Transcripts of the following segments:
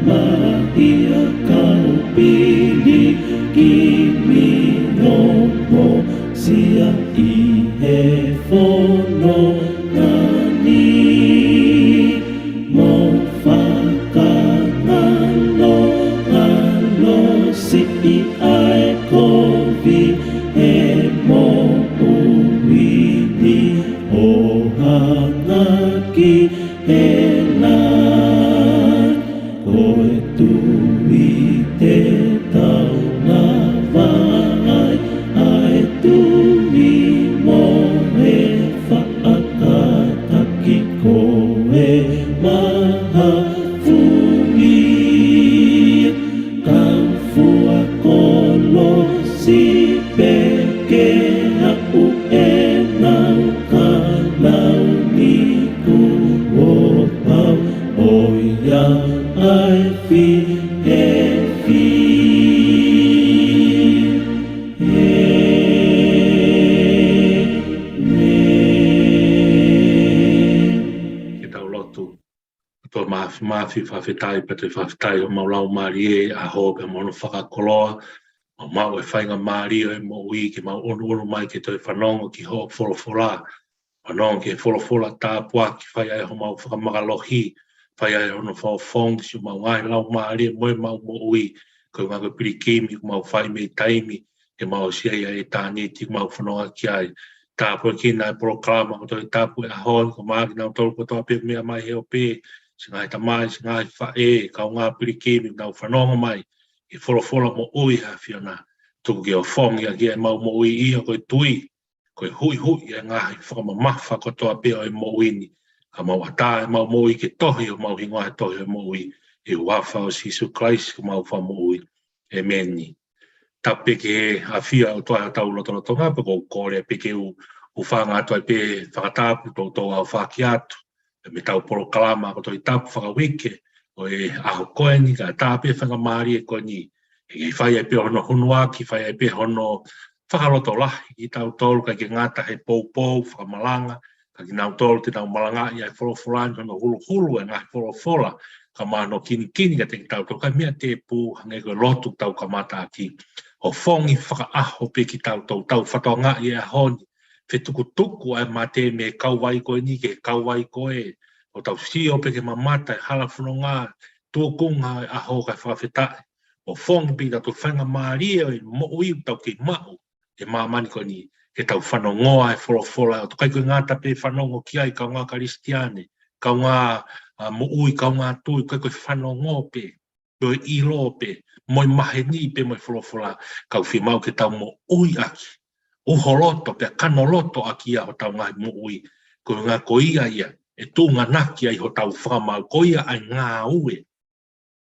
mahia kau pili kimi nomo sia I he fono nani mo whakangalo ngalo si I ai kovi he mo uwini o hangaki he lan koe tui te tau ngā wāngai ai tui mo he whaakataki koe maha fumi kau fua kolo si peke hapu e nau ka lau ni ku o pau o ia ai fi e fi Ke tau lotu. To mafi whawhetai pe te whawhetai o maulau maari e a ho pe mono whakakoloa. O mau e whainga maari o e mo ui ke mau onu mai ke toi whanongo ki ho wholofola. Whanongo ke wholofola tāpua ki whai ai ho mau whakamagalohi. Whai ai hono whawhong si o mau ngai lau maari e moe mau mo ui. Ko ngā koe pirikimi ko mau whai me taimi. Ke mau sia ia e tāni ti mau whanonga ki ai. Tāpua ki nai proklama ko toi tāpua e ahon ko maaki nau tolu ko toa pe mea mai he o pe. Si ngai tamai, si ngai whae, kau ngā pirikimi nau whanonga mai. I wholofola mo ui ha whiona. Tuku ki o whongi a ki e mau mo ui ia koe tui. Koe hui e ngahi whakamamafa ko toa pe o e mo uini. Ka mau ata e mau mo ui ke tohi o mau hingoa e tohi o mo ui. E wafa o Sisu Christ ko mau wha mo ui. E meni. Tape ke a whia o toa tau lotonotonga pe ko kore pe ke u whanga toa pe whakatapu tau au whaki atu. Me tau poro kalama ko toi tapu whakawike. O e aho koe ni ka tāpe whanga maari e koe ni. E whai e pe hono hunua ki whai e pe hono whakaloto lahi ki tau tolu ka ki ngata he pou whakamalanga. Ka ki nau tolu te nau malanga i ai wholofulani hono hulu e ngahi wholofola. Ka mano kini ka te ki tau tolu. Ka mea te pū hange koe lotu tau ka mata ki. O whongi whakaaho pe ki tau tolu. Tau whatonga i e ahoni. Whetukutuku ai mate me kauwai koe ni ke kauwai koe. O tau sio pe ke mamata e hala whanonga. Tukunga e aho kai whawhetai. O whongi pi tau whanga maaria e mo ui tau ke mau. E mamani koe ni ke tau whanongoa e wholofola. O tukai koe ngata pe whanongo ki ai kau ngā karistiane. Kau ngā mo ui, kau ngā tui. Koe koe whanongo pe. Koe ilo pe. Moi maheni pe moi wholofola. Kau whimau ke tau mo ui aki. Uholoto pe kanoloto aki a ho tau ngai mo ui. Ko ngā koia ia. E tū ngā naki ai ho tau whakamau. Koia ai ngā ue.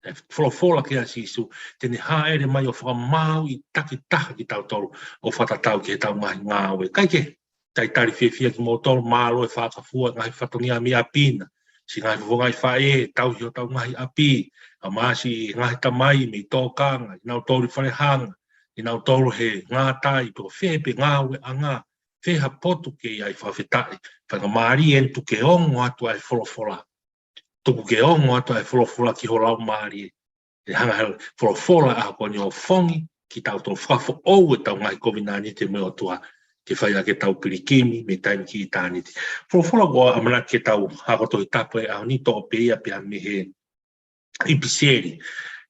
E wholofola ki a Sisu. Tene haere mai o whakamau I taki taha ki tau tolu. O whatatau ki he tau ngai ngā ue. Kaike. Tai tari whiawhia ki mo tolu. Mālo e whakafua ngai whatongia mi apina. Si ngai whongai whae. Tau hi o tau ngai api. A maasi ngai tamai me tōkanga. Nau tolu wharehanga. I nau tolu he ngā tai, piko whepe ngā ue a ngā, wheha potu ke ai whawhetai, whanga maari en tu ke ongo atu ai wholofola. Tuku ke ongo atu ai wholofola ki ho lau maari e. E hanga heo wholofola a koni o whongi, ki tau tō whafo ou e tau ngai COVID-19 te meo tua, ke whaia ke tau pirikimi, me taimi ki I tāniti. Wholofola koa amana ke tau hakoto I tapo e au ni tō peia pia me he ipiseri.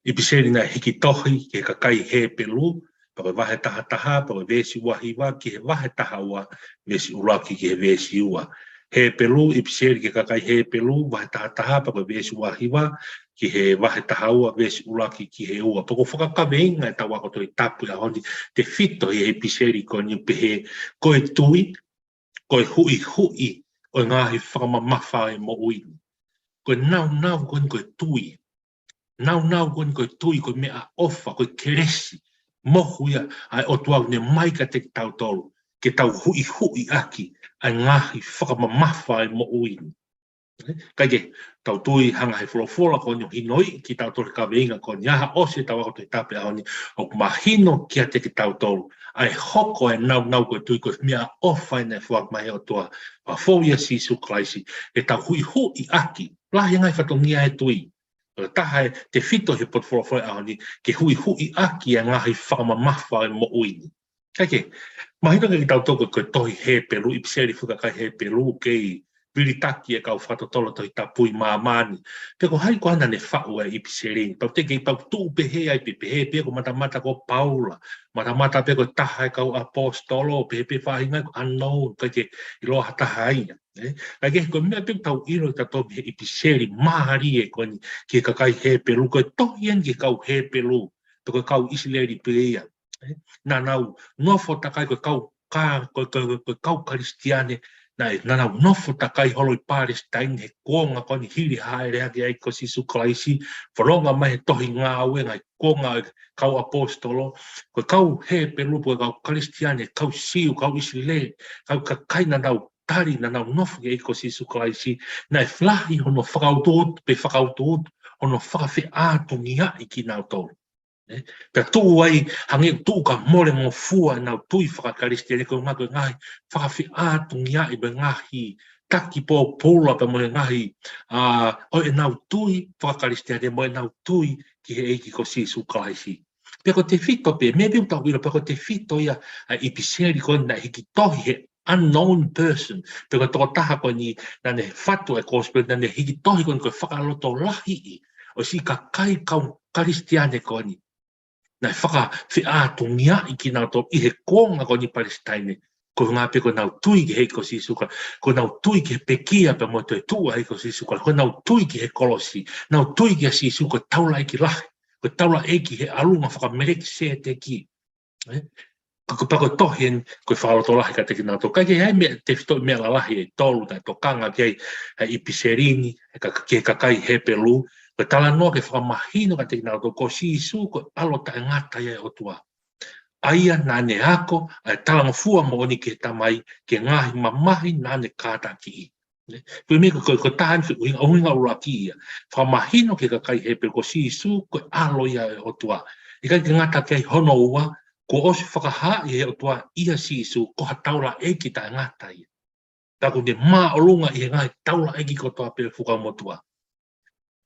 Ipiseri na hiki tohi, ke kakai he pelu, Paka wahe taha, paka vesi wahiwa, ki he wahe taha ua, vesi uraki ki he vesi ua. He pelu, ipiseri ke kakai he pelu, wahe taha, paka vesi wahiwa, ki he wahe taha ua, vesi uraki ki he ua. Pako whakakawe inga e tau wako toi tapu ya hondi, te fito he ipiseri ko ni pehe, koe tui, koe hui, koe ngahi whakamamafa e mo uini. Koe nau, koe tui. Nau, koe tui, koe mea ofa, koe keresi. Mohu ia ai o tuau ne mai ka te tau tolu, ke tau hui aki, ai ngahi whakamamafa e mo uini. Kaike, tau tui hanga he wholofola ko ni hinoi ki tau tolu ka veinga ko ni aha ose tau ako te tape ahoni, o mahino kia te ki tau tolu, ai hoko e nau koe tui koe mea ofa ina e whuak mai o tua, a fōia Sisu Christ, e tau hui aki, lahi ngai whatongia e tui, taha te fito he potfolofoi ahoni, ke hui aki a ngahi whamamafa e mo uini. Kake, mahina ki tau toko koe tohi he Peru, i piseri whukakai he Peru, kei Piritaki e kau whatotolo tohi tapui mamani. Peko hai ko ana ne whau e i piseri, pau te kei pau tu pehe ai pehe, peko matamata ko Paula, matamata peko taha e kau apostolo, pehe whahinga ko unknown, kake i loa taha aina. Kake ko mea peko tau iro ta tohi i piseri, mahari e koni, ke kakai he Peru, koe tohi en ke kau he Peru, peko kau isileri peia. Na nau nofo takai ko kau Kristiane na nau nofo takai holo i Palestine he konga koni hiri haere ake ai ko Sisu Klaisi whanonga mai he tohi ngā ue ngai konga kau apostolo ko kau he pelupo kau Kristiane kau siu kau Israel kau kakai na nau tari na nau nofo ke ko Sisu Klaisi na e flahi hono whakautot pe whakautot hono whakawhi ātungia i ki nau tolu. Pea tū ai, hangi tū ka more ngō fua nau tui whakakaristia ko ngako ngahi whakawhi ātungi ai be ngahi taki pō pōla pe mo ngahi o e nau tui whakakaristia mo e nau tui ki he eiki ko Sisu Klaisi. Pea ko te whito pe, me piu tau ilo, pea ko te whito ia i piseri ko na hiki tohi he unknown person. Pea ko tō taha ko ni nane whatu e kōspil, nane hiki tohi ko ni koe whakaloto lahi i o si ka kai kau Kristiane ko ni. Na whaka whi ātungia i ki nau tō i he konga ko ni Palestine. Ko ngā pe ko nau tui ki hei ko Sisuka. Ko nau tui ki he pekia pe mo te tua hei ko Sisuka. Ko nau tui ki he kolosi. Nau tui ki he Sisuka taula i ki lahi. Ko taula e ki he alunga whaka mereki se te ki. Ko pako tohen ko whakaroto lahi ka te ki nau tō. Kai ke hei mea te whito mea la lahi e tolu tai tō kanga ki hei i Piserini. Ki he kakai he pelu. Ko tala noa ke whakamahino ka te nau tō ko Sisu ko alo ta ngata ia o tua. Aia nane ako, ai tala ngafua mo ni ke tamai, ke ngahi mamahi nane kāta ki i. Koe me ko tahan uhinga ura ki ia. Whakamahino ke kakai hepe ko Sisu ko alo ia o tua. I kai ke ngata kei hono ua, ko osi whakaha i o tua ia Sisu, ko ha taula eki ta ngata ia. Tako ne maa olunga i he ngahi taula eki ko toa pe whukamotua.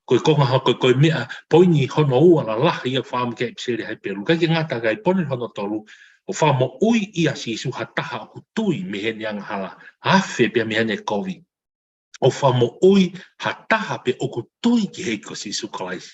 Koe konga hako, koe mea poini hono ua la lahi ia whaamu ke epsere hai peru. Kai ke ngata kai poni hono tolu, o whaamo ui ia Sisu ha taha o tui me he neanga hala. Hawhe pia me hene kovi. O whaamo ui ha taha pe o tui ki hei ko Sisu Klaisi.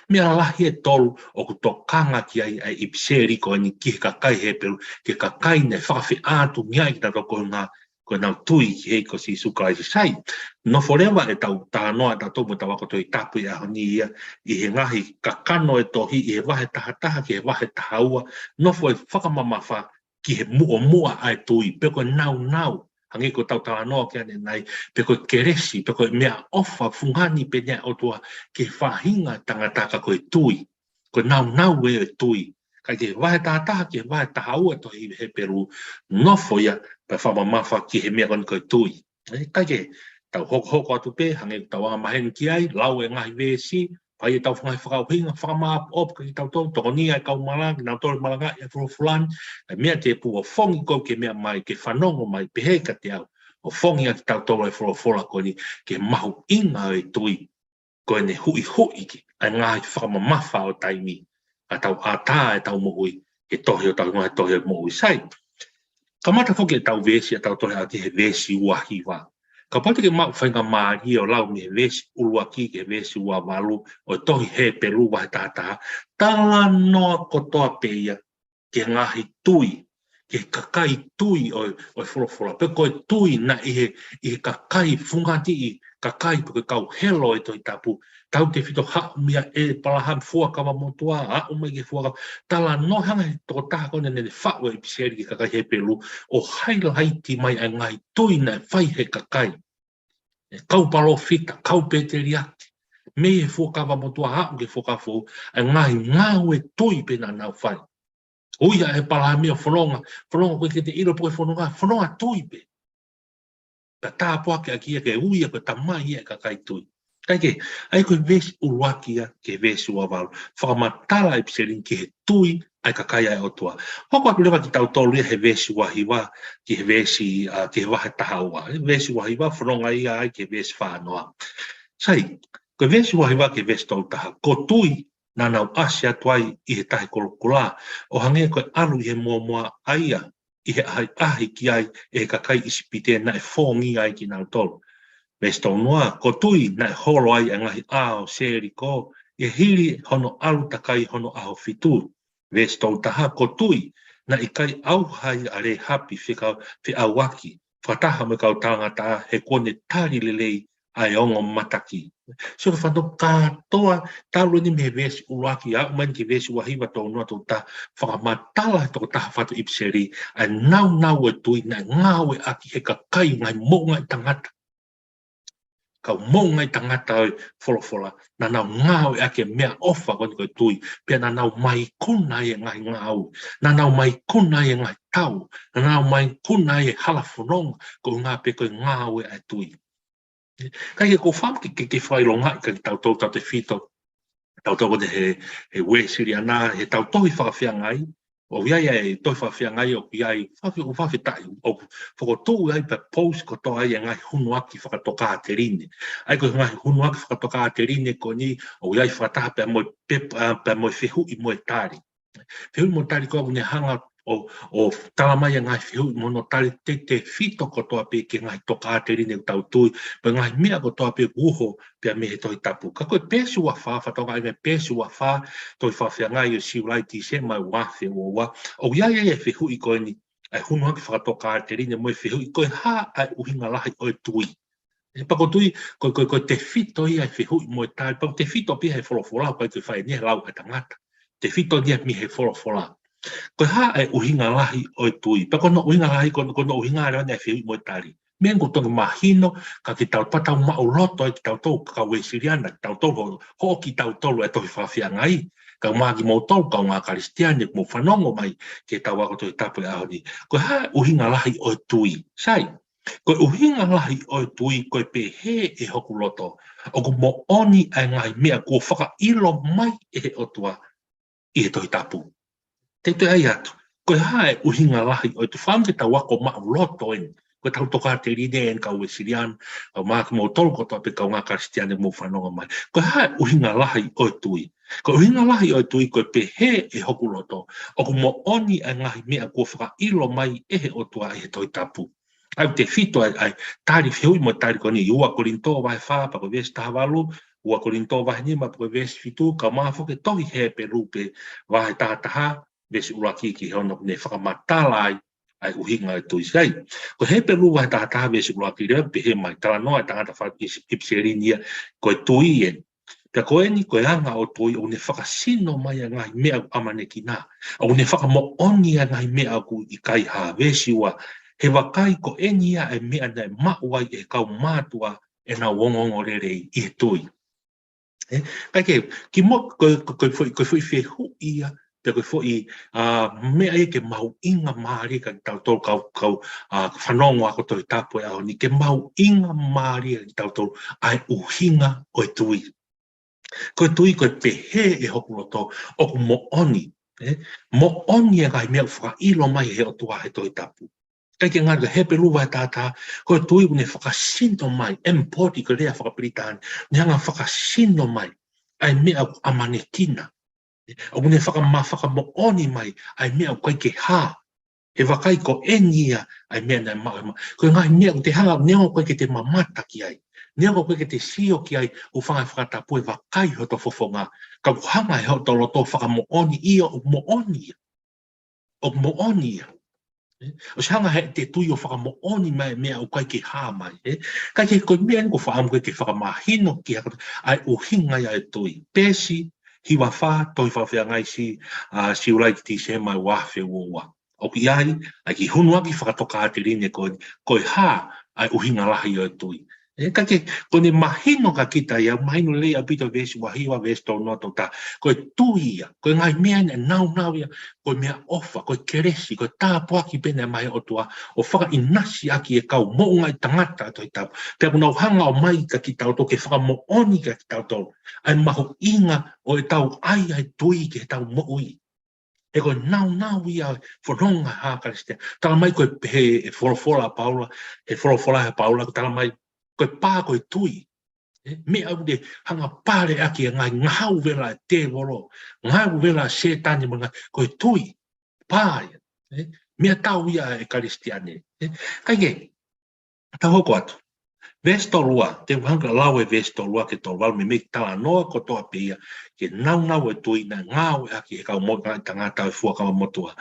Mea lahi e tolu o kuto kanga ki ai epsere ko ni ki he kakai he peru. Ke kakai ne whakawhi ātu ngai ki tato ko ngā ko nau tui ki hei ko Sisu Klaisi sai. No forever e tau tānoa e tau mo tau ako toi tapu i ahoni ia i he ngahi ka kano e tohi i he wahe taha ki he wahe taha ua. No fo e whakamamawha ki he mua ai tui. Peko nau. Hangi ko tau tānoa ki ane nai. Peko keresi, peko mea ofa fungani pe nea o tua ke whahinga tangataka ko e tui. Ko nau e tui. Kai ke wahe taha ki he wahe taha ua tohi he Peru. No fo ia pa whamamafa ki he mea kon koe tui. Kai ke tau hoko atu pe, hange tau anga maheni ki ai, lau e ngahi vesi, pai e tau whangai whakauhinga, whakamāp op ki tau tō, toko ni ai kau malanga, nau tōre malanga e fulani, mea te pua whongi kou ke mea mai, ke whanongo mai, pehe ka te au, o whongi a ki tau tōre fulafula koni, ke mahu inga e tui, koe ne hui ki, ai ngahi whakamamafa o taimi, a tau ata e tau mohui, ke tohi o tau ngahi tohi o mohui sai. Kamata whoki e tau vesi, a tau tohi a ki he vesi uahi wā. Ka pati ke mau whainga maari o lau me he vesi ulua ki ke vesi ua walu o tohi he Peru wahe tātaha. Tala noa kotoa peia ke ngahi tui, ke kakai tui o whulawhula. Pe koe tui na i he kakai fungati i kakai pe kau helo e toi tapu. Tau te whito mea e palahan fuakawa motua, umai ke fuakawa. Tala no hanga he toko taha kone ne whaua i piseri ki kakai he Peru. O haiti mai ai ngai tui na whai he kakai. Kau palo fita, kau peteri ati. Me he fuakawa motua, ke fuakawa ai ngai ngau e tui pe na nau whai. Uia he palahan mea whanonga koe ke te iro poe whanonga tui pe. Ka tāpua ke akia ke uia ko tamai e kakai tui. Kai ai koe vesi uruakia ke vesi uawaru. Whakamatala e piserin ki he tui ai kakai ai otua. Hoko atu lewa ki tau tolu he vesi wahiwa ki he vesi ki he wahe taha ua. Vesi wahiwa whanonga ia ai ki he vesi whanoa. Sai, Ko vesi wahi wake vesi tau taha, ko tui na nau ase atuai I he tahi kolokula, o hange koe alu I he mua aia, I he ahi ki ai e he kakai isipite na e whongi ai ki nau tolu. Vesi tau noa, ko tui na e holo ai e ngahi ao seri ko, e hiri hono alu takai hono aho fitu. Vesi tau taha, ko tui na I kai au hai a re hapi whi au waki, whataha me kau tangata he kone tari lelei ai ongo mataki. So ka whanau katoa talu ni me vesi uruaki a umani ki vesi wahiwa tau noa tau ta whakamatala tau taha whatu ipseri a nau e tui na ngāwe aki he ka kai ngai mo ngai tangata. Kau mo ngai tangata oi wholofola na nau ngāwe ake mea ofa koni koe tui pia na nau mai kuna e ngai ngāu na nau mai kuna e ngai tau na nau mai kuna e halafononga ko ngā pe koe ngāwe e tui. Kai ko fam ke whailonga ka tau tau te fito tau tau he wesiri ana he tau tohi whakawhiangai o ia e tohi whakawhiangai o ia i whawhitai o whakotou ai pa post ko toa ai ngai hunuaki whakatoka a te rine ai ko ngai hunuaki whakatoka a te rine ko ni o ia i whataha pe moi whihu I moi tari whihu I moi tari ko ne hanga o talamai ngai whiu mono tali te fito ko toa pe ke ngai toka a te rine tau tui pe ngai mea ko toa pe uho pe me he toi tapu ka koe pesu wa wha whatoka ai me pesu wa wha toi whawhia ngai o siulai ti se mai wafe o wa o ia e whiu I koe ni ai hunu haki whakatoka a te rine moi whiu I koe ha ai uhinga lahi o tui e pako tui ko te fito I ai whiu I moi tali pako te fito pi he wholofola koe koe whae ni lau e tangata te fito ni mi he wholofola ko ha e uhinga lahi o tui pa kono uhinga lahi kono uhinga ra ne whiu mo tari mengo to mahino ka ki tau patau ma o loto ki tau to ka we siriana tau to ho ki tau to e to fa ngai ka magi mo to ka nga kristiane mo fanongo mai ke tau ko to tapu a ni ko ha uhinga lahi o tui sai ko uhinga lahi o tui ko pe he e hoku loto o ko mo oni ai ngai mea ko whaka ilo mai e o tua I to tapu te ai atu. Koe hae uhinga lahi o te whamke tau wako maa loto en. Koe tau toka te rine en kau e sirian, au maaki mo tolu koto ape kau ngā kristiane mo whanonga mai. Koe hae uhinga lahi o tui. Koe uhinga lahi o tui koe pe he e hoku loto. O ko mo oni a ngahi mea kua whaka ilo mai ehe o tua e toi tapu. Ai te fito ai tari whiui mo tari koni ua korinto vai wha pa koe vesi tahawalu, ua korinto vai nima pa koe vesi fitu, ka maa whoke tohi he pe rupe vai tahataha, vesi uraki ki hono ne whakamatala ai uhinga e tui sai. Ko he pelu wai tahataha vesi uraki rea pe he mai tala noa tangata whakipserinia koe tui en. Ka koe ni koe anga o tui o ne whakasino mai a ngai mea amane ki nā. O ne whakamo oni a ngai mea ku I kai ha vesi ua. He wakai ko enia e mea nei mauai e kau mātua e nā wongongo rere I tui. Kai ke, ki mo koe fui whehu ia te koe fwoi mea e ke mau inga maari ka tau tolu kau whanongo ako toi tapu e aho ni ke mau inga maari ka tau tolu ai uhinga o e tui. Koe tui koe pehe e hoku roto o ku mo oni. Mo oni e kai mea whaka ilo mai he o tua he toi tapu. Kai ke ngāra he pelu vai tātā, koe tui une whakasino mai, empoti ko rea whakapiritani, ni hanga whakasino mai, ai mea amane kina. O mune whakamo oni mai, ai mea koe ke hā. He wakai ko engia, ai mea nei mau. Koe ngai mea ko te hanga, neo koe ke te mamata ki ai. Neo koe ke te sio ki ai, o whangai whakatapu e wakai ho to fofonga. Ka hanga e ho to loto whakamo oni ia o mo oni. O mo oni ia. O se hanga he te tui o whakamo oni mai mea o koe ke hā mai. Kai ke koe mea ko whaamu koe ke whakamahino ki ai o hinga ia e tui. Pesi, hiwa wha, toi whawhia ngai si ulai ki tise mai wawhe ua. O ki ai, ai ki hunuaki whakatoka a te rine koe hā ai uhinga lahi o tui. Ka ke, koe ne mahino ka kita ia, mahino lea pito vesi wahiwa vesi tau noto ta, koe tui ia, koe ngai mea ne nau ia, koe mea ofa, koe keresi, koe tāpuaki pene mai o tua, o whaka inasi aki e kau mo ngai tangata toi tau. Pea punau hanga o mai ka kita o to, ke whaka mo oni ka kita o to, ai maho inga o e tau ai tui ke tau mo ui. E koe nau ia whanonga hā karistea. Tala mai koe he wholofola Paula, he wholofola he Paula, tala mai koe pā koe tui. Me au de hanga pare aki ngai ngau vela te volo. Ngau vela setani mga ko tui pai. Me tau ia e karistiane. Kai ta hoko atu. Vestolua, te hanga lawe vestolua ke tol wal me me tala noa ko toa pia ke nau e tui na ngau aki e kau mo tangata e fua kama motua.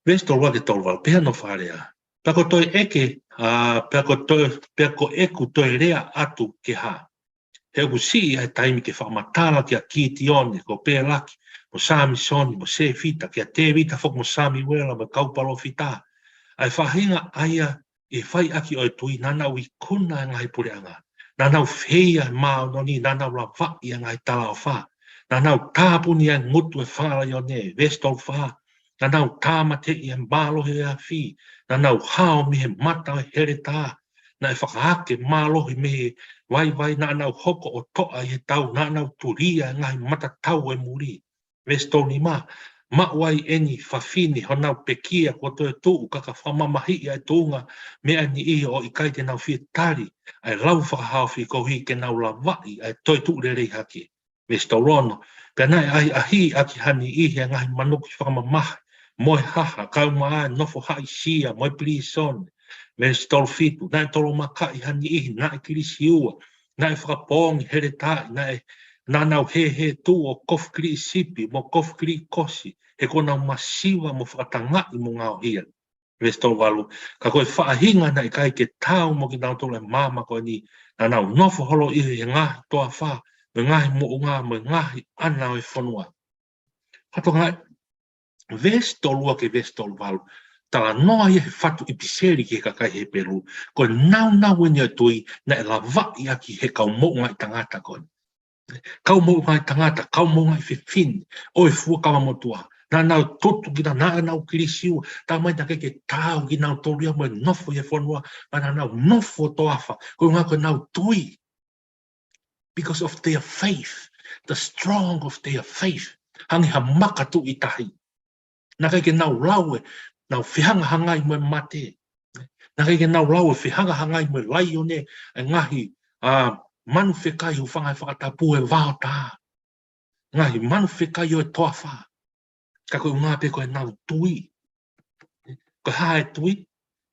Vestolua ke tol wal pia no wharea. Pako toi eke, pako eku toi rea atu ke ha. He ku si ai taimi ke whamatala ki a kiti one, ko pē laki, mo sami soni, mo se fita, ki a te vita fok mo sami wela, mo kaupalo fita. Ai whahinga aia e whai aki o e tui, nanau i kuna e ngai pureanga. Nanau whia mao noni, nanau la wai e ngai tala o wha. Nanau tāpuni e ngutu e whala i o ne, vestol wha. Nanau tāmate i e mbalo he a whi. Nanau hao mi he mata e here tā. Na e whakaake mālohi me vai nanau hoko o toa i e tau, nanau turia ngai mata tau e muri. Vestoli ma wai eni whawhini honau pekia ko toi tuu kaka whamamahi i e tūnga mea ni i o i kai te nau whia tari ai lau whakahau whi kohi ke nau la wai ai toi tuu rerei haki. Vestolono, pia nai ai ahi aki hani i he ngai manuki whamamahi moe haha, kau maa nofo hai sia, moe plisone. Vestol fitu, nai tolo makai hani i, nai kirisiua, nai whakapongi here tai, nai nanau he tu o kof kri sipi, mo kof kri kosi, he kona masiwa mo whakatangai mo ngao hia. Vestol walu, ka koe whaahinga nai kai ke tau mo ki nau tole mama koe ni, nanau nofo holo i he ngahi toa wha, me ngahi mo unga, me ngahi ana e whanua. Hato ngai, vestolua ke vestol walu, tala noa ia he whatu i piseri ki he kakai he peru, koe nau e nia tui, na e la vai aki he kau mo ngai tangata koe. Kau mo ngai tangata, kau mo ngai whiwhini, o e fua kawa motua. Nā nau totu ki nā nau kirisiu, tā mai na keke tāu ki nau toria mo e nofo i e whanua, ma nā nau nofo toafa, koe ngā koe nau tui. Because of their faith, the strong of their faith, hangi ha makatu i tahi. Nā keke nau laue, nau whihanga hangai mo e mate. Nā keke nau laue, whihanga hangai mo e lai o ne, e ngahi, manu whekai hu whangai whakatapu e wao tā. Ngahi manu whekai o e toafa. Ka koe ngā pe koe nau tui. Koe hae tui,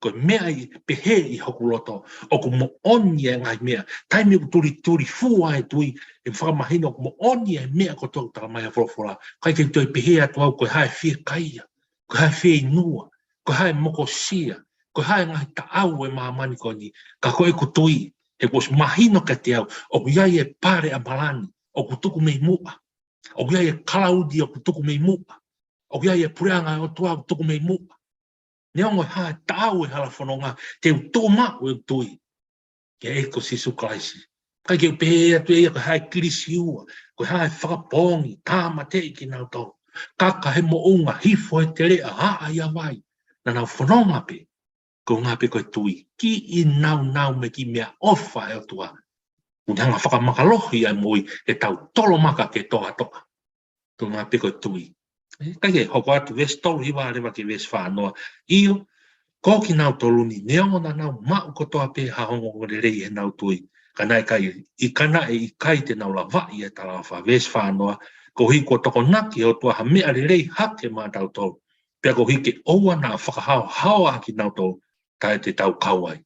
koe mea i pehe i hoku loto, o ko mo oni e ngai mea. Taimi o turi fua e tui, e whakamahina o ko mo oni e mea ko tau tala mai a whorofora. Kai ke toi pehe atu au koe hae whia kaia, koe hae whia inua, koe hae moko sia, koe hae ngai ta au e maamani ko ni, ka koe ko tui. He kos mahino ka te au, o ku iai e pare a malani, o ku tuku mei mua, o ku iai e kalaudi o ku tuku mei mua, o ku iai e pureanga o tua o tuku mei mua. Ne ongo hae tau e hala whanonga, te u tō mau e tui, ke e ko sisu kaisi. Kai ke pehe atu e ko hae kirisiua, ko hae whakapongi, tāma te ki nau tau. Kaka he mo unga, hifo e te rea, haa ia vai, na nau whanonga pe. Ko ngā pe koe tui, ki i nau me ki mea ofa e o tua. Unanga whakamakalohi ai moi e tau tolo maka ke toa toa. Ko ngā pe koe tui. Kai ke hoko atu vestolu hiwa rewa ke ves whanoa. Io, ko ki nau tolu ni neongo na nau mau ko toa pe hahongo ngore rei e nau tui. Kanai kai, i kana e i kai te nau la vai e tala wha ves whanoa. Ko hi ko toko naki o tua ha mea rei hake mā tau tolu. Pea ko hi ke oua na whakahao hawa ki nau tolu. Tai te tau kauai.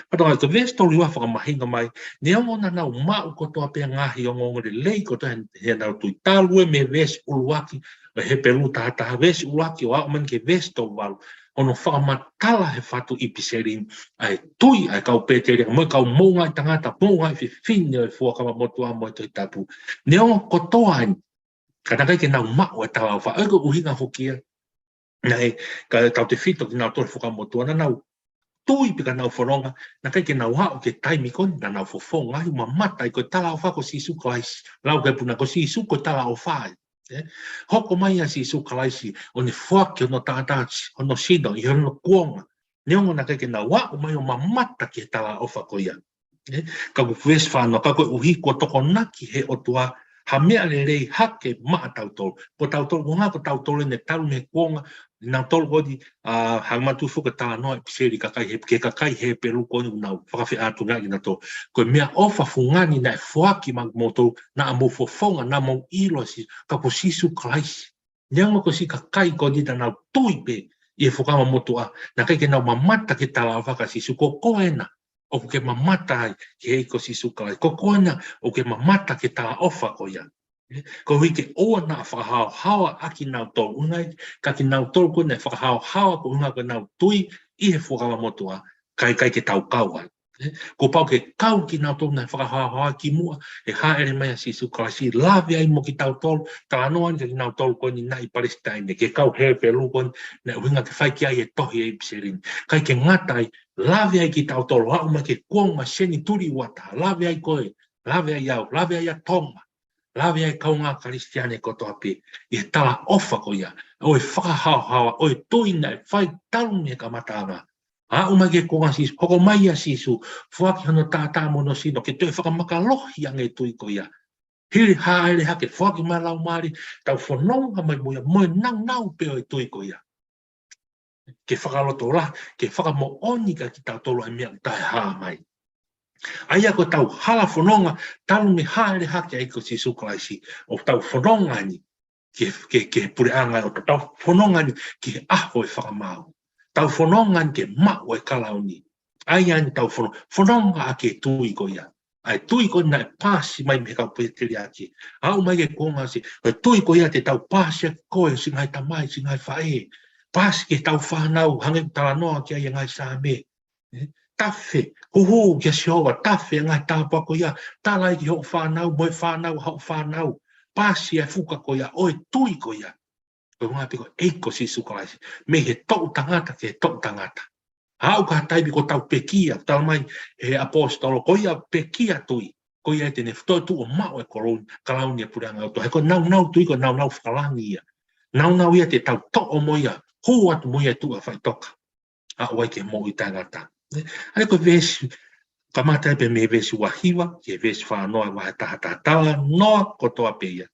Patonga, te vestolu iwa whakamahinga mai, neongo na nau mau ko toa pia ngahi o ngongore lei ko toa he nau tui talue me ves uluaki, he peru tahataha ves uluaki o au man ke vestolu walu, ono whakamatala he whatu i piseri, ai tui ai kau pētere, moi kau moungai tangata, moungai whiwhine e fuakama motua mo i toi tapu. Neongo ko toa ai, kanakai ke nau mau e tawa wha, ego uhinga hokia, nei, ka tau te whito ki nau tore whakamotua, na nau tui pika nau whoronga, na kai ke nau hao ke taimi koni, na nau whawhonga, ahi mamata i koe tala o wha ko sisu kalaisi, lau kai puna ko sisu koe tala o wha. Hoko mai a sisu kalaisi, o ne whaki o no tātāti, o no sino, i hono kuonga. Neongo na kai ke nau hao mai o mamata ke tala o wha ko ia. Ka ku wes whāno, ka koe uhi ko toko naki he o tua, ha mea le rei hake maa tautolo. Ko tautolo, ko ngā ko tautolo ne taru me kuonga, Nau tolu kodi hang matu fuka tala noa piseri kakai he pelu koni nau whakawhi atu ngai na to. Ko mea ofa fungani na e fuaki mag moto na amo fofonga na mo ilo si kako sisu Christ. Nyanga ko si kakai kodi na nau tuipe i e fukama moto a na kai ke nau mamata ke tala waka sisu ko koena o ke mamata ai ke eiko sisu Christ. Ko koena o ke mamata ke tala ofa ko ia. Ko hike oa na whakahao hawa aki nau tolu ungai, ka ki nau tolu ko nei whakahao hawa ko unga ko nau tui i he whakawa motua, kai ke tau kaua. Ko pau ke kau ki nau tolu nei whakahao hawa ki mua, e haere mai a sisu kalasi, lawe ai mo ki tau tolu, ka anoan ki nau tolu ko ni nai Palestine, ke kau he pelu ko nei uhinga ke whai ki ai e tohi e pserin. Kai ke ngatai, lawe ai ki tau tolu, hau mai ke kuonga seni turi wata, lawe ai koe, lawe ai au, lawe ai a tonga. Lawe ai kaunga Kristiane koto api, i tala ofa ko ia, o e whakahao hawa, o e toina e whai talu me ka matanga. A umage konga sisu, hoko mai a sisu, whaki hano tātā mono sino, ke toi whakamaka lohi ange tui ko ia. Hiri haere hake, whaki mai lau maari, tau whanonga mai moia, moe nau peo e tui ko ia. Ke whakaloto la, ke whakamo onika ki tau tolo e mea tai haa mai. Aia ko tau hala whanonga, talu me haere hake ai ko sisu Kraisi, o tau whanonga ni, ke pure anga o tau whanonga ni, ki aho e whakamau. Tau whanonga ni ke mau e kalau ni. Aia ni tau whanonga a ke tui ko ia. Ai tui ko na e pasi mai me kau peteri aki. Au mai ke konga si, e tui ko ia te tau pasi a koe, singai tamai, singai whae. Pasi ke tau whanau, hange tala noa ki ai ngai sa me. Tafe, huhu kia siova, tafe ngai tāpua ko ia, tālai ki hau whanau, moe whanau, hau whanau, pasi e fuka ko ia, oe tui ko ia. Koe mga piko eiko sisu Kraisi, me he tau tangata ke tau tangata. Hau ka taibi ko tau pekia, tau mai he apostolo, ko ia pekia tui, ko ia tene ftoe tu o mao e koroni, kalauni e puranga auto, he ko nau tui ko nau whakalangi ia. Nau ia te tau to o moia, hu atu moia tu a whai toka. A oai ke mo i tangata. Ai ko vesi kamata pe me vesi wahiwa ke vesi fa noa wa tahatala noa ko toa peia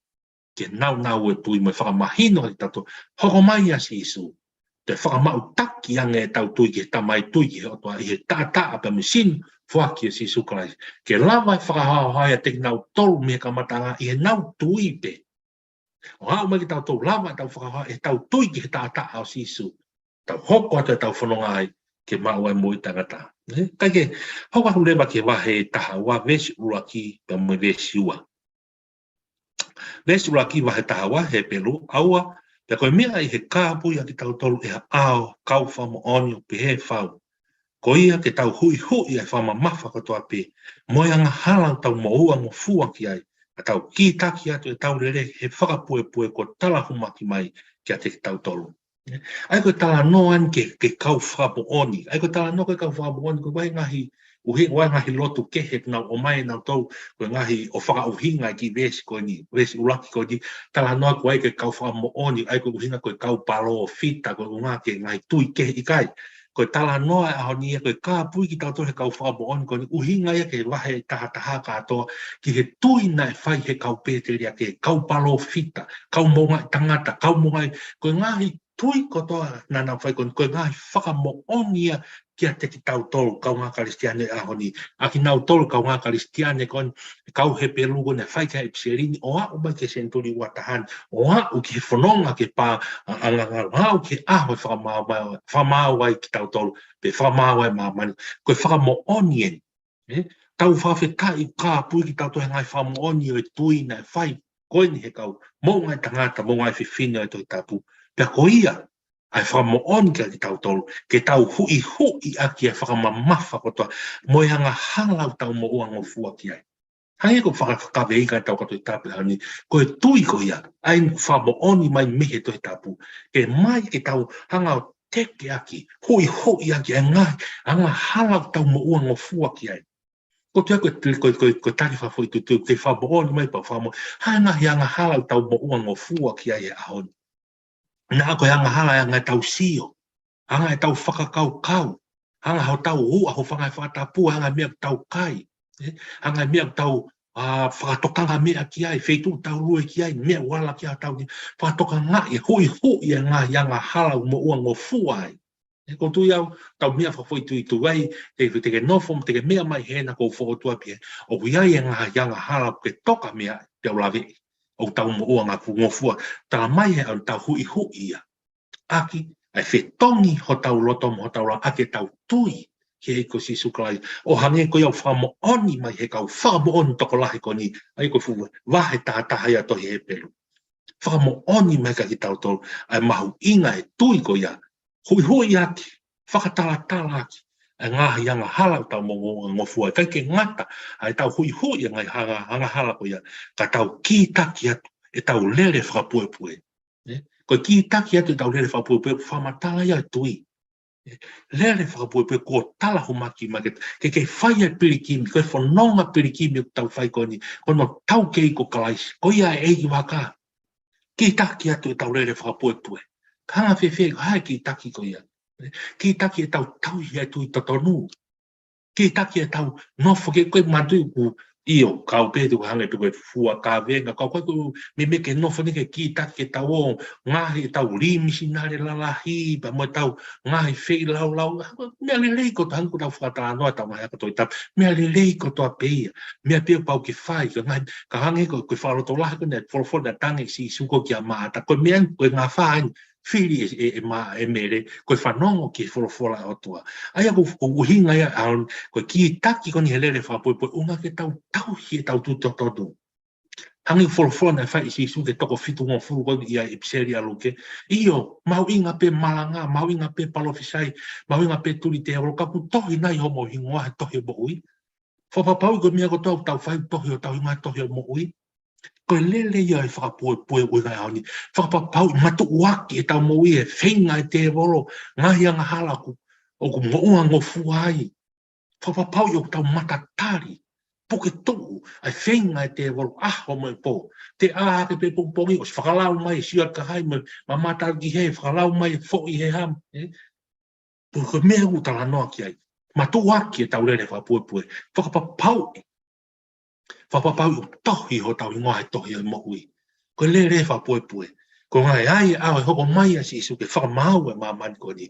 ke nau e tui me fa mahino i tato hoko mai a sisu te fa mau taki ange tau tui ke tamai tui ke o toa i tata pa mesin fo ki sisu Christ ke lava fa ha te nau tol me kamata i nau tui pe o ha mai tau tau lava tau fa ha e tau tui ke tata a sisu tau hoko te tau fononga ai ke mau ai moi tangata. Kai ke hau ahu lewa ke wahe taha wa vesi uraki pa mo vesi ua. Vesi uraki wahe taha wa he pelu aua pe koe mea i he kāpui a ki tau tolu e ao kau whamo oni o pe he whau. Ko ia ke tau hui ai whama mafa katoa pe moi anga halang tau moua mo fua ki ai a tau ki taki atu e tau rere he whakapue ko tala humaki mai ki a te tau tolu. Ai ko tala noan ke kau whapo oni. Ai ko tala no ke kau whapo oni. Ko wai ngahi lotu kehe na o mai na tau. Ko ngahi o whaka uhinga ki vesi ko ni. Vesi ulaki ko ni. Tala noa ko ai ke kau whapo oni. Ai ko uhinga ko kau palo o fita. Ko ngā ke ngahi tui kehe i kai. Ko tala noa a honi e ko ka pui ki tau to he kau whapo oni. Ko ni uhinga ia ke wahe taha katoa. Ki he tui na e whai he kau peteria ke kau palo o fita. Kau monga tangata. Kau monga ko ngahi tui kotoa na nau whai koe ngahi whakamo onia ki a te ki tau tolu kau ngā Kristiane a honi. A ki nau tolu kau ngā Kristiane kon kau he pelugo ne whai ka e pserini o a umai ke senturi watahan o a u ki he whanonga ke pā anganga o a u ke aho whamau ai ki tau tolu pe whamau ai mamani koe whakamo onien. Tau whawhe kai ka pui ki tau to he ngai whamo onio e tui na e whai koe ni he kau mo ngai tangata mo ngai whiwhine e toi tapu. Pea ko ia, ai whamo on ki tau tolu, ke tau hui a ki e whakamamafa kotoa, mo i hanga halau tau mo ua ngofua ki ai. Hai e ko whakakawe i kai tau kato i tapu hani, ko e tui ko ia, ai whamo oni mai mihe to i tapu, ke mai ke tau hanga o teke aki, hui a ki ai ngai, hanga halau tau mo ua ngofua ki ai. Ko te ko tari whafoi tu te whamo oni mai pa whamo, hai ngahi hanga halau tau mo ua ngofua ki ai e ahoni. Nā koe anga hala e ngai tau sio, anga e tau whakakau, anga hau tau hua ho whangai whakatapu, anga mea tau kai, anga mea tau whakatokanga mea ki ai, wheitu tau rue ki ai, mea wala ki a tau ni, whakatokanga e hui hui ngā ianga hala mo ua ngō fuai. E ko tui au, tau mea whawhoi tui tu wai, te ke nofo, te ke mea mai hena ko whakotua pia, o iai e ngā ianga hala ke toka mea te au lawe, o tau mo ua ngā ngō fua, tala mai he au tau hui hui ia. Aki, ai whetongi ho tau loto mo ho tau la, ake tau tui, ke e ko si sukalai, o hange ko iau whamo oni mai he kau, whamo oni toko lahi ko ni, ai ko fuwa, wahe tātaha ia tohi e pelu. Whamo oni mai ka ki tau tolu, ai mahu inga e tui ko ia, hui hui aki, whakatala tala aki, ai ngāhi anga hala tau mo ngō fua, kai ke ngata, ai tau hui hui ngai hanga hala ko ia, ka tau ki taki atu, e tau lere whakapue pue. Ko ki taki atu e tau lere whakapue pue, whamatala ia tui. Lere whakapue pue ko tala humaki mai, ke whaia pirikimi, koe whanonga pirikimi o tau whai koni, kono tau kei ko kalaisi, ko ia e eiki waka, ki taki atu e tau lere whakapue pue. Kanga whewhe, hai ki taki ko ia. Ki taki e tau tauhi e tui totonu. Ki taki e tau nofo ke koe matui ku io, kau pētu ku hange koe fua ka venga, kau koe ku me ke nofo ni ke ki taki e tau o, ngahi e tau rimisi nare lalahi, pa mo tau ngahi whei lau lau, mea lelei ko tangu tau whakatala noa tau mahi ako toi tau, mea lelei ko toa peia, mea peo pau ke whai, ka hange ko koe whaloto lahi ko ne, wholofo na tange si suko ki a maata, koe mea koe ngā whaini, whiri e mere, koe whanongo ki wholofola o toa. Ai ako uhinga ia, koe ki taki koni he lere whapoe, unga ke tau tauhi e tau tutototu. Hangi wholofola na whai si su ke toko fitu ngō furu koni ia e pseri aluke. Iyo, mau inga pe malanga, mau inga pe palofisai, mau inga pe turi te aro, kaku tohi nai homo hingoa he tohi o mo ui. Whapapau ko mea ko tau whai tohi o tau inga tohi o mo ui. Koe lele ia e whakapue pue ui ngai haoni. Whakapapau matu waki e tau mo i e whenga e te volo, ngahi anga halaku, o ku moua ngō fuai. Whakapapau i o tau matatari, puke tuu, ai whenga e te volo, ho mo e po. Te ke pe pongpongi, o si whakalau mai, siar ka hai, ma mataru ki he, whakalau mai, fo i he ham. Ko mea u tala noa ki ai. Matu waki e tau lele whakapue pue. Whakapapau whapapau o tohi ho tau ingoa he tohi o mohui. Ko le re whapue pue. Ko ngai ai au e hoko mai a si isu ke whakamau e mamani ko ni.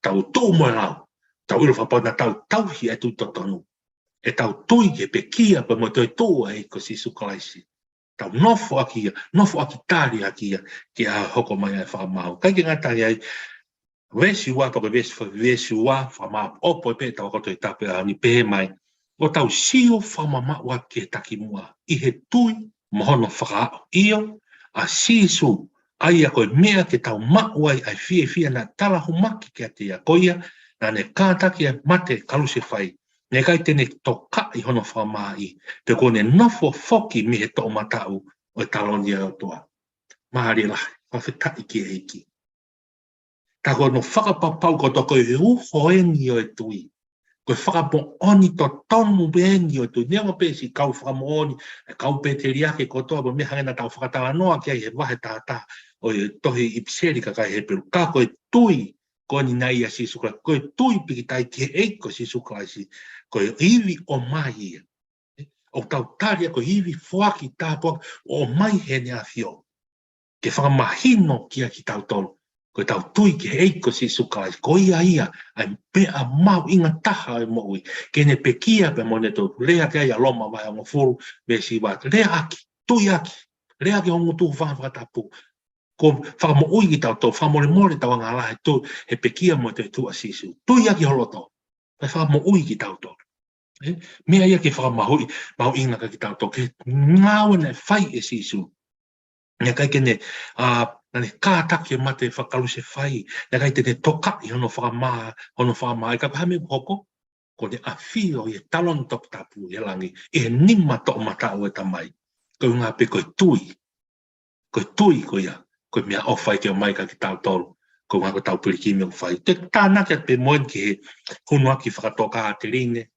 Tau tō mo e lau. Tau iro whapau na tau tauhi e tu totonu. E tau tui ke pe kia pa mo toi tō e ko si isu kalaisi. Tau nofo aki tāri aki ke a hoko mai e whakamau. Kai ke ngatari ai wesi ua pa ke wesi ua whamau opo e pe tau koto i tape a ni pehe mai. O tau sio whamamaua ke taki mua. I he tui mohono whakaao io, a sisu ai a koe mea ke tau mauai ai fie na tala humaki ke ate a koia, na ne kātaki a mate kaluse whai. Ne kai tene toka i hono whamai, te kone nofo foki mi he tō matau o taloni o toa. Mahari lahi, whawhetai ki e iki. Ta kono whakapapau ko toko e uho engi o e tui. Koe whakapong oni to tonu bengi o tu nea pesi kau whakamo oni, kau pe te riake kotoa, po meha ngena tau whakatala noa ki ai he wahe tātā, o e tohi ipseri ka kai he peru. Ka koe tui, koe ni nai a si sukla, koe tui piki tai ki eiko si sukla si, koe iwi o mai ia. O tau taria koe iwi whaki tāpua, o mai he nea fio. Ke whakamahino ki a ki tau tolu. Koe tau tui ki eiko si sukai, ko ia, ai pea mau inga taha e moui, ke ne pekia pe mone tō, lea ke ai a loma vai a ngofuru, me si wat, lea aki, tui aki, lea aki hongu tū whakatapu, ko whakamo ui ki tau tō, whamore more tau ngā lahe tō, he pekia mo te tu a sisu, tui aki holoto, pe whakamo ui ki tau tō. Mea ia ke whakamahui, mau inga ka ki tau tō, ke ngāwe ne whai e sisu, ne kai ke ne, nane kātaki e mate whakaluse whai, ne kai te toka i hono whakama, e ka pahame hoko, ko te awhio i e talon top tapu i langi, i he nima to mata o e tamai, ko ngā pe koe tui ko ia, ko mea o whai ke o mai ka ki tau tolu, ko ngā ko tau pirikimi o whai. Te tānaka pe moen ki he hunu aki whakatoka a te rine,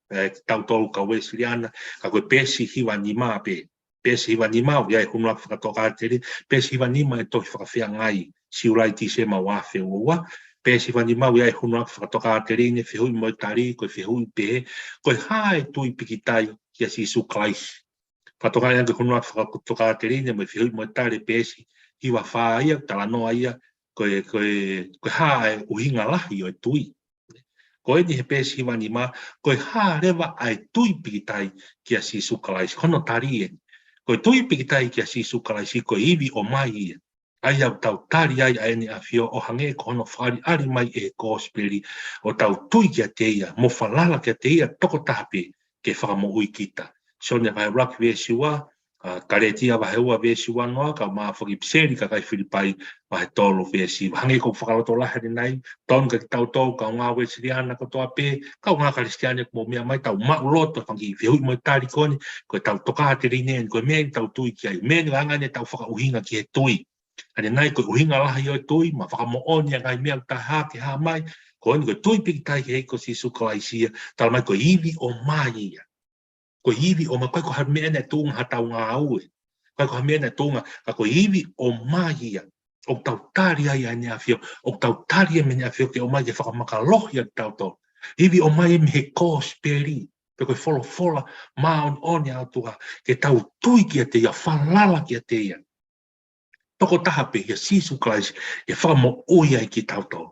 tau tolu ka wesiliana, ka koe pesi hiwa ni maa pe, pesi hiwa ni mau, ia e hunu aki whakatoka a te rine, pesi hiwa ni maa e tohi whakawhia ngai, si urai ti se ma wafe ua, pesi hiwa ni mau, ia e hunu aki whakatoka a te rine, whihui mo tari, koe whihui pe, koe hae tui pikitai, kia si su klaisi. Patoka ia ke hunua whakakutoka te rine mai whihui mo tare pēsi hiwa whā ia, tala noa ia, koe hā e uhinga lahi o e tui. Koe ni he pēsi hiwa ni mā, koe hā rewa ai tui pikitai ki a sisu kalaisi, hono tari e. Koe tui pikitai ki a sisu kalaisi, koe iwi o mai ia. Ai au tau tari ai aene a whio o hange ko hono whari ari mai e kōsperi o tau tui ki a te ia, mo whalala ki a te ia toko tape ke whakamo ui kita. So ne vai rak vesiwa, karetia vai ua vesiwa noa, ka maa whakipseri ka kai Whiripai vai tolo vesiwa. Hange ko whakaloto lahari nei, ton ka tau tau ka ngā wesiriana ko toa pē, ka ngā karistiane ko mea mai tau mauloto whangi whihui mo tari kone, ko tau toka te rine, ko mea tau tui ki ai, mea ngangane tau whakauhinga ki he tui. Ane nai ko uhinga lahi o tui, ma whakamooni a ngai mea ta hā ke hā mai, ko ni ko tui pikitai ki heiko si sukalaisia, tala mai ko iwi o mai ia. Ko iwi o mai, koe ko ha mea ne tūnga ha tau ngā aue. Koe ko ha mea ne tūnga, ka ko iwi o mai ia. O tau tari ai ai nea whio, o tau tari e me nea whio ke o mai ke whakamaka lohi a tau tau. Iwi o mai e me he kōsperi, pe koe whola maa on oni au tuha, ke tau tui ki a te ia, whalala ki a te ia. Toko taha pe ia sisu kalaisi, e whakamo oi ai ki tau tau.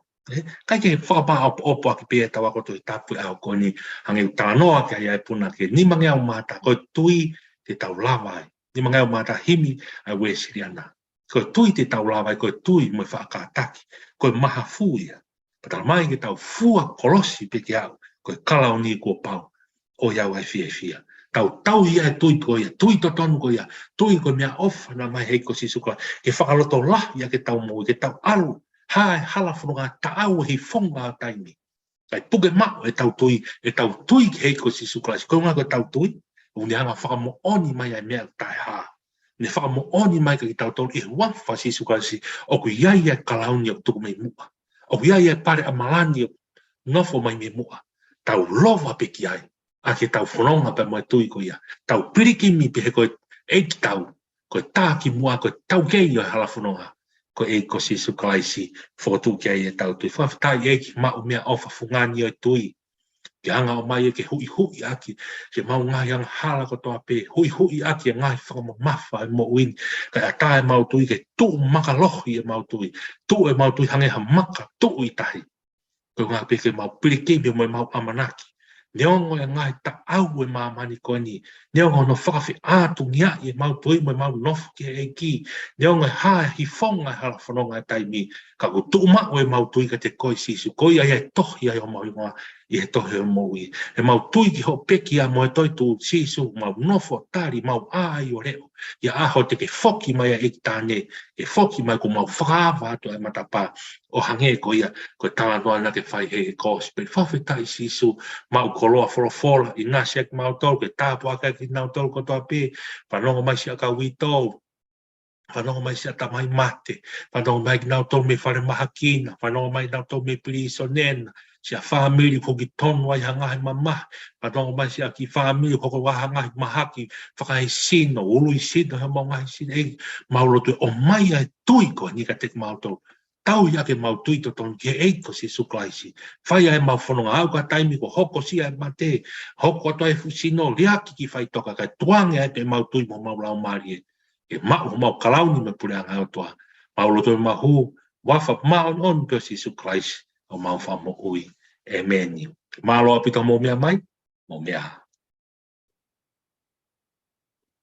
Kai ke whakapā opo aki pēa tau ako tui tapu au koni hange tānoa ki ai puna ke ni mange au mata, koe tui te tau lawai. Ni mange au mata himi ai wesiri ana. Koe tui te tau lawai, koe tui mo whakataki, koe maha fuia. Patala mai ke tau fua kolosi pe ke au, koe kalau ni kua pau, o iau ai fia. Tau ia e tui ko ia, tui to tonu ko ia, tui ko mea ofa na mai heiko sisuka, ke whakaloto lah ia ke tau mo, ke tau alu, hae hala whanunga taau hei whonga a taimi. Kai puke mao e tau tui ki heiko sisuka, si koe ngā ko tau tui, o ni hanga whakamo oni mai ai mea tai haa. Ne whakamo oni mai ka ki tau tau, e wafa sisuka si, o ku iai e kalauni o tuku mei mua. O ku iai e pare a malani o nofo mai mei mua. Tau lova pe ki ai. A ke tau whanonga pe moe tui ko ia. Tau piriki mi pe he koe eiki tau, koe tā ki mua, koe tau kei o hala whanonga, koe eiko si sukalaisi, whakatū ki ai e tau tui. Whawhatai eiki mau mea ofa whungani o tui. Ke anga o mai e ke hui aki, ke mau ngai anga hala ko toa pe, hui aki e ngai whakamo mawha e mo uini, kai a tā e mau tui, ke tuu maka lohi e mau tui, tuu e mau tui hange ha maka, tuu i tahi. Koe ngā pe ke mau piriki mi mo e mau amanaki. Neongo e ngai ta au e mamani koe ni. Neongo no whakawhi ātu ngia i e mau tui mo e mau nofu ki e ki. Neongo e hae hi whonga e hala whanonga e taimi. Ka ku tuuma o e mau tui ka te koi sisu. Koi ai e tohi ai o mau ingoa i e tohi o mau i. E mau tui ki ho peki a mo e toi tu sisu. Mau nofo tari, mau ai o reo. Ia aho te ke whoki mai a e tāne. Ke whoki mai ko mau whakawa atu e matapa. O hange ko ia, ko tāna noa na ke whai he kōsperi. Whawhetai sisu, mau koloa wholofola, i nā sek mau tolu, ke tāpu aka ki nau tolu ko toa pē, whanonga mai si a ka witou, whanonga mai si a tamai mate, whanonga mai ki nau tolu me whare mahakina, whanonga mai nau tolu me piriso nena, si a whamiri ko ki tonu ai hangahi mamaha, whanonga mai si a ki whamiri ko ko wahangahi mahaki, whakahi sino, ului sino, he mau ngahi sino, e maulotu o mai ai tui ko ni ka te mau tolu. Tau ia ke mau tui to tonu ke eiko si suklaisi. Whai ai mau whanonga au ka taimi ko hoko si ai mate. Hoko ato e fusino, liaki ki whai toka kai tuange ai pe mau tui mo mau lau maari e. E mau kalauni me pure anga au toa. Mau loto e mahu, wafa mau on pe si suklaisi o mau whamo ui. E meni. Mau loa pita mo mea mai, mo mea.